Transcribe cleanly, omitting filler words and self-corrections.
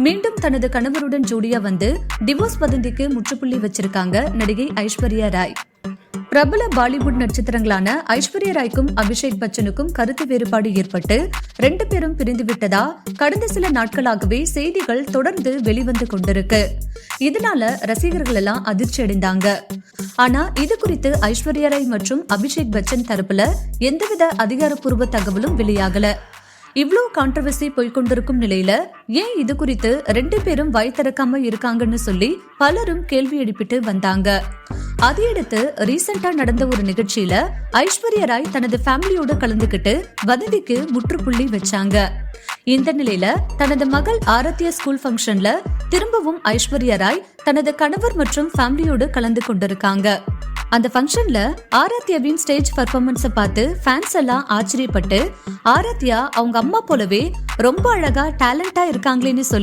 மீண்டும் தனது கணவருடன் ஜோடியா வந்து டிவோர்ஸ் வதந்திக்கு முற்றுப்புள்ளி வச்சிருக்காங்க நடிகை ஐஸ்வர்யா ராய். பிரபல பாலிவுட் நட்சத்திரங்களான ஐஸ்வர்யா ராய்க்கும் அபிஷேக் பச்சனுக்கும் கருத்து வேறுபாடு ஏற்பட்டு 2 பேரும் பிரிந்து விட்டதா கடந்த சில நாட்களாகவே செய்திகள் தொடர்ந்து வெளிவந்து கொண்டிருக்கு. இதனால ரசிகர்கள் எல்லாம் அதிர்ச்சி அடைந்தாங்க. ஆனா இது குறித்து ஐஸ்வர்யா ராய் மற்றும் அபிஷேக் பச்சன் தரப்புல எந்தவித அதிகாரப்பூர்வ தகவலும் வெளியாகல. இவ்ளோ கான்ட்ரவர்சி போய்கொண்டிருக்கும் நிலையில ஏன் இது குறித்து 2 பேரும் வாய் திறக்காம இருக்காங்கன்னு சொல்லி பலரும் கேள்வி எழுப்பிட்டு வந்தாங்க. அதையடுத்து ரீசெண்டா நடந்த ஒரு நிகழ்ச்சியில ஐஸ்வர்யா ராய் தனது ஃபேமிலியோட கலந்துகிட்டு வதந்திக்கு முற்றுப்புள்ளி வச்சாங்க. இந்த நிலையில தனது மகள் ஆராத்யா ஸ்கூல் ஃபங்க்ஷன்ல திரும்பவும் ஐஸ்வர்யா ராய் தனது கணவர் மற்றும் ஃபேமிலியோடு கலந்து கொண்டிருக்காங்க. அந்த ஃபங்க்ஷன்ல ஆராத்யாவின் ஸ்டேஜ் பர்ஃபார்மன்ஸை பார்த்து ஃபேன்ஸ் எல்லாம் ஆச்சரியப்பட்டு ஆராத்யா அவங்க அம்மா போலவே ரொம்ப அழகா டேலண்டா இருக்காங்களேன்னு சொல்லி